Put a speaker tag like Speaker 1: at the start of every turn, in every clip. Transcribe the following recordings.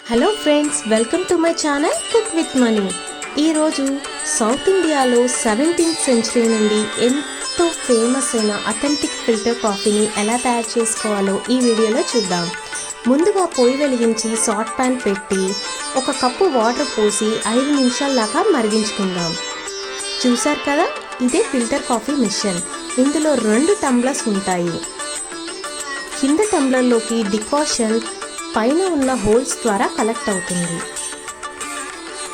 Speaker 1: Hello friends, welcome to my channel cook with money. ఈరోజు south ఇండియాలో 17th century నుండి ఎంతో ఫేమస్ అయిన అథెంటిక్ ఫిల్టర్ కాఫీని ఎలా తయారు చేసుకోవాలో ఈ వీడియోలో చూద్దాం. ముందుగా పొయ్యి వెలిగించి సాట్ ప్యాన్ పెట్టి 1 కప్పు వాటర్ పోసి 5 నిమిషాల దాకా మరిగించుకుందాం. చూసారు కదా, ఇదే ఫిల్టర్ కాఫీ మిషన్. ఇందులో 2 టంబ్లర్స్ ఉంటాయి. కింద టంబ్లర్లోకి డికాషన్ పైన ఉన్న హోల్స్ ద్వారా కలెక్ట్ అవుతుంది.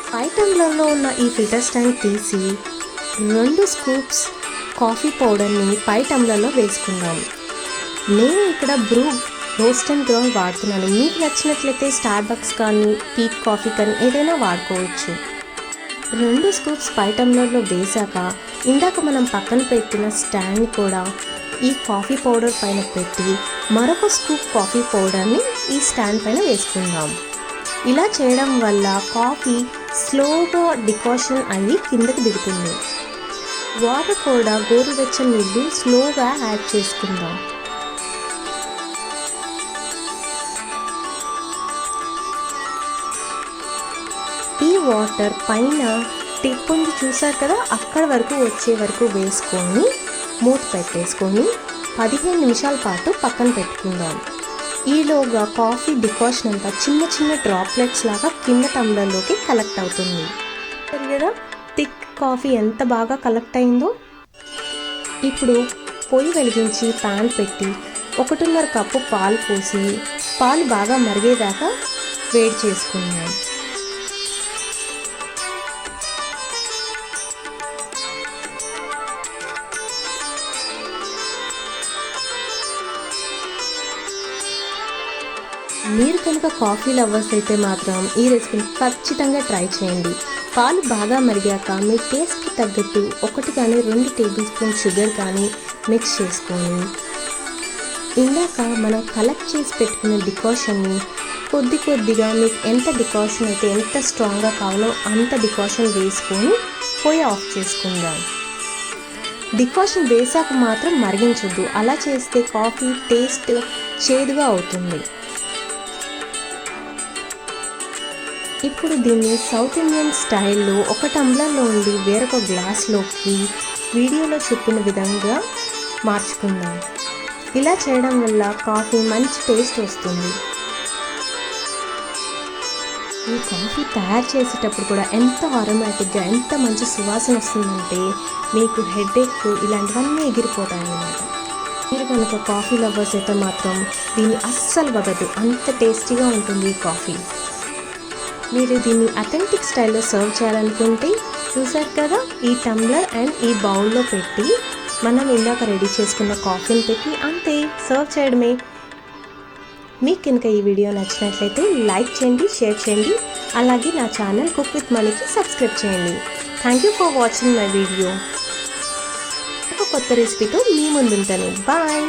Speaker 1: పై టంబ్లర్లో ఉన్న ఈ ఫిల్టర్ స్టాండ్ తీసి 2 స్కూప్స్ కాఫీ పౌడర్ని పై టంబ్లర్లో వేసుకుందాం. నేను ఇక్కడ బ్రూ రోస్ట్ అండ్ గ్రౌండ్ వాడుతున్నాను. మీకు నచ్చినట్లయితే స్టార్బక్స్ కానీ పీక్ కాఫీ కానీ ఏదైనా వాడుకోవచ్చు. 2 స్కూప్స్ పై టంబ్లర్లో వేసాక ఇందాక మనం పక్కన పెట్టిన స్టాండ్ని కూడా ఈ కాఫీ పౌడర్ పైన పెట్టి మరొక స్కూప్ కాఫీ పౌడర్ని ఈ స్టాండ్ పైన వేసుకుందాం. ఇలా చేయడం వల్ల కాఫీ స్లోగా డికాషన్ అయ్యి కిందకి దిగుతుంది. వాటర్ కూడా గోరువెచ్చని నీళ్ళు స్లోగా యాడ్ చేసుకుందాం. ఈ వాటర్ పైన టిప్ ఉంది చూసారు కదా, అక్కడ వరకు వచ్చే వరకు వేసుకొని మూత పెట్టేసుకొని 15 నిమిషాల పాటు పక్కన పెట్టుకుందాం. ఈలోగా కాఫీ డికాషన్ అంతా చిన్న చిన్న డ్రాప్లెట్స్ లాగా కింద టంబ్లర్లోకి కలెక్ట్ అవుతుంది. కదా, థిక్ కాఫీ ఎంత బాగా కలెక్ట్ అయిందో. ఇప్పుడు పొయ్యి వెలిగించి ప్యాన్ పెట్టి 1.5 కప్పు పాలు పోసి పాలు బాగా మరిగేదాకా వేడి చేసుకుందాం. మీరు కనుక కాఫీ లవర్స్ అయితే మాత్రం ఈ రెసిపీని ఖచ్చితంగా ట్రై చేయండి. పాలు బాగా మరిగాక మీ టేస్ట్కి తగ్గట్టు 1 కానీ 2 టేబుల్ స్పూన్ షుగర్ కానీ మిక్స్ చేసుకొని ఇందాక మనం కలెక్ట్ చేసి పెట్టుకున్న డికాషన్ని కొద్దిగా మీకు ఎంత డికాషన్ అయితే ఎంత స్ట్రాంగ్గా కావాలో అంత డికాషన్ వేసుకొని పొయ్యి ఆఫ్ చేసుకుందాం. డికాషన్ వేసాక మాత్రం మరిగించొద్దు, అలా చేస్తే కాఫీ టేస్ట్ చేదుగా అవుతుంది. ఇప్పుడు దీన్ని సౌత్ ఇండియన్ స్టైల్లో 1 టంబ్లర్లో ఉండి వేరొక గ్లాస్లోకి వీడియోలో చెప్పిన విధంగా మార్చుకుందాం. ఇలా చేయడం వల్ల కాఫీ మంచి టేస్ట్ వస్తుంది. ఈ కాఫీ తయారు చేసేటప్పుడు కూడా ఎంత అరోమాటిక్గా ఎంత మంచి సువాసన వస్తుందంటే మీకు హెడేక్ ఇలాంటివన్నీ ఎగిరిపోతాయి అన్నమాట. మీరు కనుక కాఫీ లవర్స్ అయితే మాత్రం దీన్ని అస్సలు వదలదు, అంత టేస్టీగా ఉంటుంది ఈ కాఫీ. మీరు దీన్ని అథెంటిక్ స్టైల్లో సర్వ్ చేయాలనుకుంటే చూసారు కదా, ఈ టంబ్లర్ అండ్ ఈ బౌల్లో పెట్టి మనం ఇందాక రెడీ చేసుకున్న కాఫీని పెట్టి అంతే సర్వ్ చేయడమే. మీకు కనుక ఈ వీడియో నచ్చినట్లయితే లైక్ చేయండి, షేర్ చేయండి, అలాగే నా ఛానల్ కుక్ విత్ మనీకి సబ్స్క్రైబ్ చేయండి. Thank you for watching my video. ఒక కొత్త రెసిపీతో మీ ముందుంటాను. బాయ్.